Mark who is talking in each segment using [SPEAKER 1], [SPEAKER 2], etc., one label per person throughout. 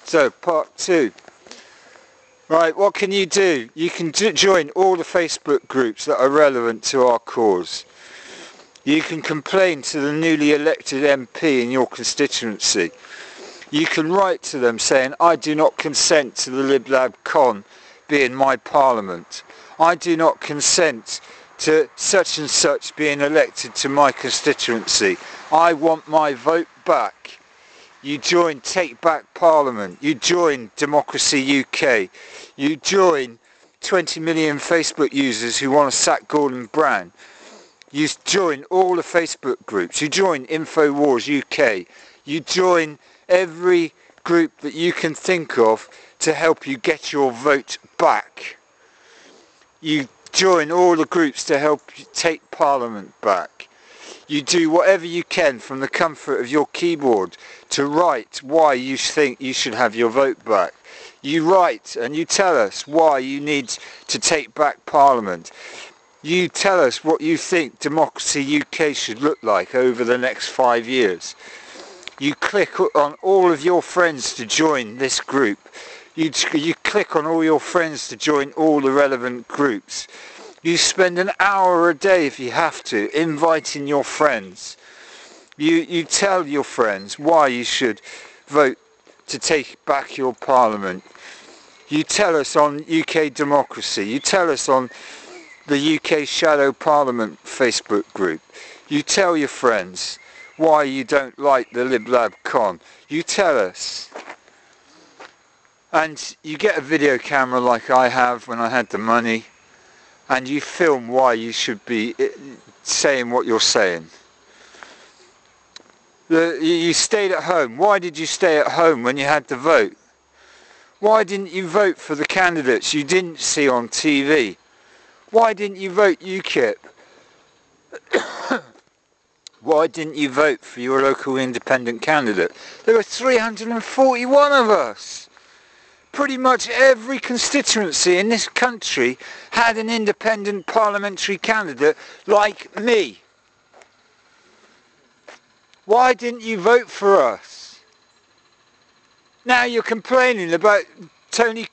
[SPEAKER 1] So, part 2. Right, what can you do? You can join all the Facebook groups that are relevant to our cause. You can complain to the newly elected MP in your constituency. You can write to them saying, I do not consent to the lib-lab-con being my parliament. I do not consent to such and such being elected to my constituency. I want my vote back. You join Take Back Parliament. You join Democracy UK. You join 20 million Facebook users who want to sack Gordon Brown. You join all the Facebook groups. You join InfoWars UK. You join every group that you can think of to help you get your vote back. You join all the groups to help you take Parliament back. You do whatever you can from the comfort of your keyboard to write why you think you should have your vote back. You write and you tell us why you need to take back Parliament. You tell us what you think Democracy UK should look like over the next 5 years. You click on all of your friends to join this group. You click on all your friends to join all the relevant groups. You spend an hour a day, if you have to, inviting your friends. You tell your friends why you should vote to take back your Parliament. You tell us on UK Democracy. You tell us on the UK Shadow Parliament Facebook group. You tell your friends why you don't like the lib-lab-con. You tell us. And you get a video camera like I have when I had the money. And you film why you should be saying what you're saying. You stayed at home. Why did you stay at home when you had the vote? Why didn't you vote for the candidates you didn't see on TV? Why didn't you vote UKIP? Why didn't you vote for your local independent candidate? There were 341 of us. Pretty much every constituency in this country had an independent parliamentary candidate like me. Why didn't you vote for us? Now you're complaining about Tory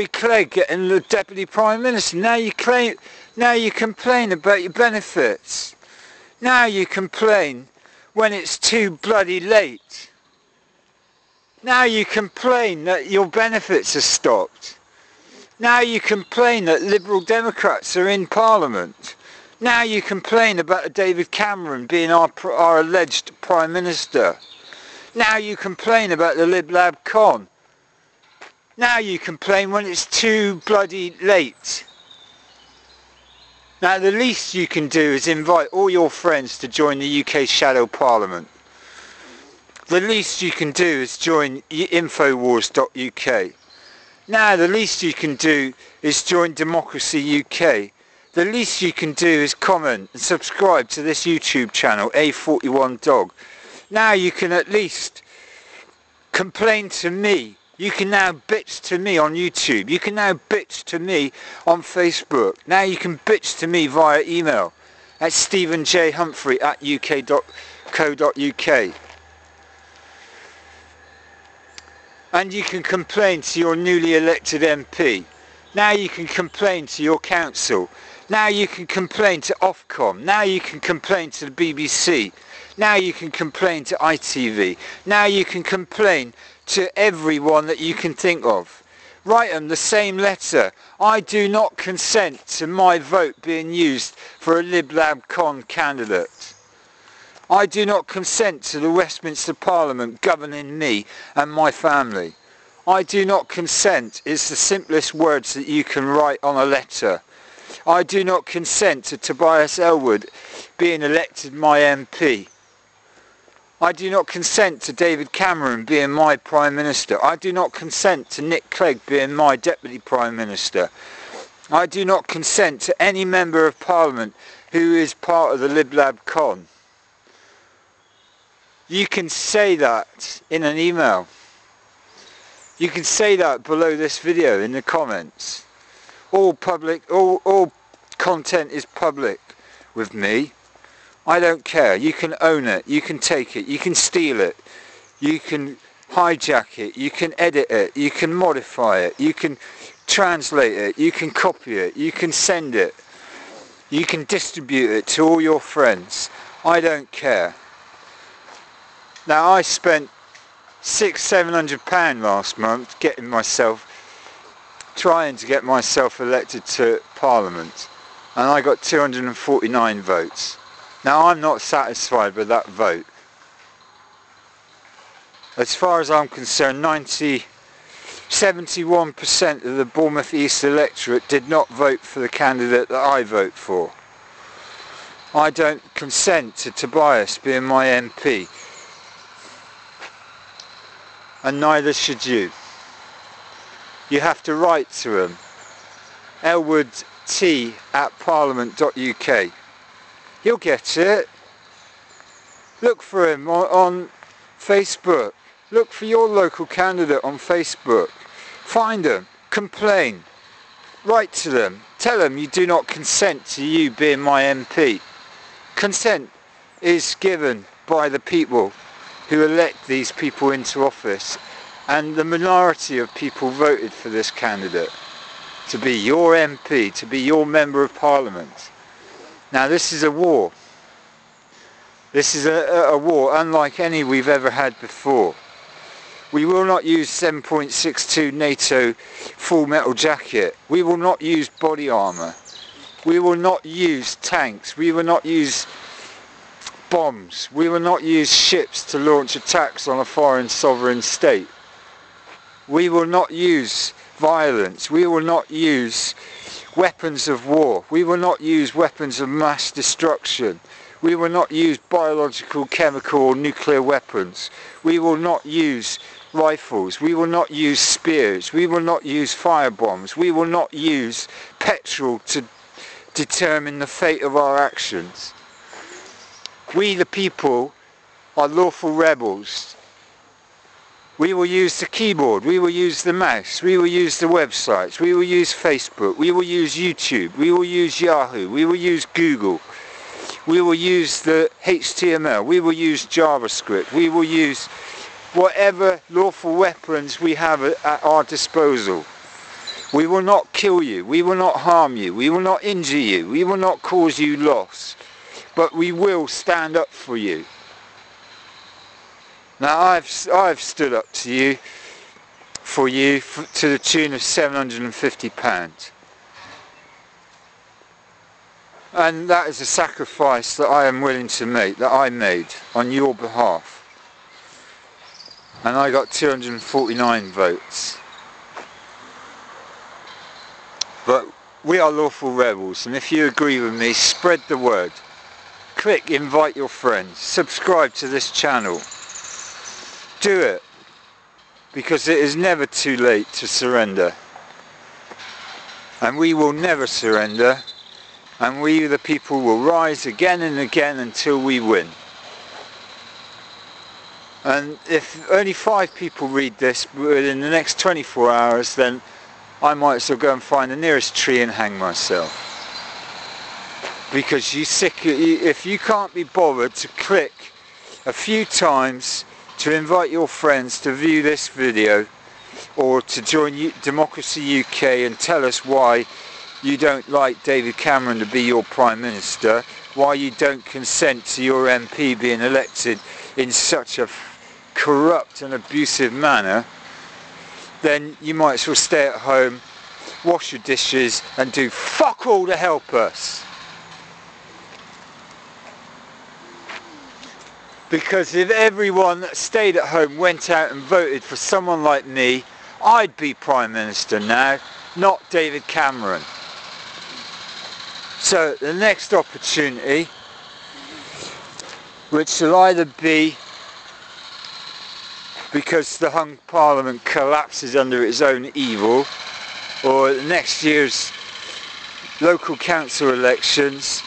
[SPEAKER 1] Clegg getting the Deputy Prime Minister. Now you complain about your benefits. Now you complain when it's too bloody late. Now you complain that your benefits are stopped. Now you complain that Liberal Democrats are in Parliament. Now you complain about David Cameron being our alleged Prime Minister. Now you complain about the lib-lab-con. Now you complain when it's too bloody late. Now the least you can do is invite all your friends to join the UK Shadow Parliament. The least you can do is join Infowars.uk. Now the least you can do is join Democracy UK. The least you can do is comment and subscribe to this YouTube channel, A41Dog. Now you can at least complain to me. You can now bitch to me on YouTube. You can now bitch to me on Facebook. Now you can bitch to me via email at stephenjhumphrey@uk.co.uk. And you can complain to your newly elected MP. Now you can complain to your council. Now you can complain to Ofcom. Now you can complain to the BBC. Now you can complain to ITV. Now you can complain to everyone that you can think of. Write them the same letter. I do not consent to my vote being used for a lib-lab-con candidate. I do not consent to the Westminster Parliament governing me and my family. I do not consent is the simplest words that you can write on a letter. I do not consent to Tobias Ellwood being elected my MP. I do not consent to David Cameron being my Prime Minister. I do not consent to Nick Clegg being my Deputy Prime Minister. I do not consent to any Member of Parliament who is part of the lib-lab-con. You can say that in an email. You can say that below this video in the comments. All content is public with me. I don't care. You can own it. You can take it. You can steal it. you can hijack it, you can edit it, you can modify it, you can translate it, you can copy it, you can send it, you can distribute it to all your friends. I don't care. Now, I spent £600–700 last month trying to get myself elected to Parliament, and I got 249 votes. Now, I'm not satisfied with that vote. As far as I'm concerned, 71% of the Bournemouth East electorate did not vote for the candidate that I vote for. I don't consent to Tobias being my MP, and neither should you. You have to write to him, elwoodT@parliament.uk. He'll get it. Look for him on Facebook. Look for your local candidate on Facebook. Find them. Complain. Write to them. Tell them you do not consent to you being my MP. Consent is given by the people who elect these people into office, and the minority of people voted for this candidate to be your MP, to be your Member of Parliament. Now, this is a war. This is a war unlike any we've ever had before. We will not use 7.62 NATO full metal jacket. We will not use body armour. We will not use tanks. We will not use bombs. We will not use ships to launch attacks on a foreign sovereign state. We will not use violence. We will not use weapons of war. We will not use weapons of mass destruction. We will not use biological, chemical or nuclear weapons. We will not use rifles. We will not use spears. We will not use firebombs. We will not use petrol to determine the fate of our actions. We the people are lawful rebels. We will use the keyboard, we will use the mouse, we will use the websites, we will use Facebook, we will use YouTube, we will use Yahoo, we will use Google, we will use the HTML, we will use JavaScript, we will use whatever lawful weapons we have at our disposal. We will not kill you, we will not harm you, we will not injure you, we will not cause you loss, but we will stand up for you. Now, I've stood up to you, to the tune of £750. And that is a sacrifice that I am willing to make, that I made on your behalf. And I got 249 votes. But we are lawful rebels, and if you agree with me, spread the word. Click invite your friends. Subscribe to this channel. Do it, because it is never too late to surrender, and we will never surrender, and we the people will rise again and again until we win. And if only 5 people read this within the next 24 hours, then I might as well go and find the nearest tree and hang myself, because if you can't be bothered to click a few times to invite your friends to view this video, or to join Democracy UK and tell us why you don't like David Cameron to be your Prime Minister, why you don't consent to your MP being elected in such a corrupt and abusive manner, then you might as well stay at home, wash your dishes and do fuck all to help us. Because if everyone that stayed at home went out and voted for someone like me, I'd be Prime Minister now, not David Cameron. So the next opportunity, which will either be because the hung Parliament collapses under its own evil, or next year's local council elections,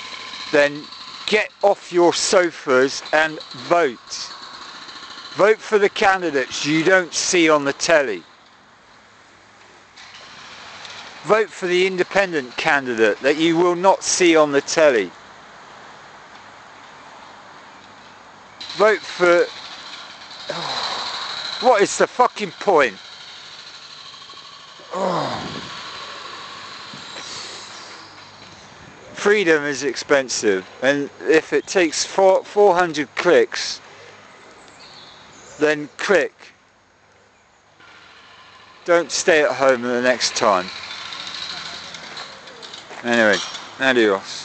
[SPEAKER 1] then get off your sofas and vote. Vote for the candidates you don't see on the telly. Vote for the independent candidate that you will not see on the telly. Vote for... What is the fucking point? Oh. Freedom is expensive, and if it takes 400 clicks, then click. Don't stay at home the next time. Anyway, adios.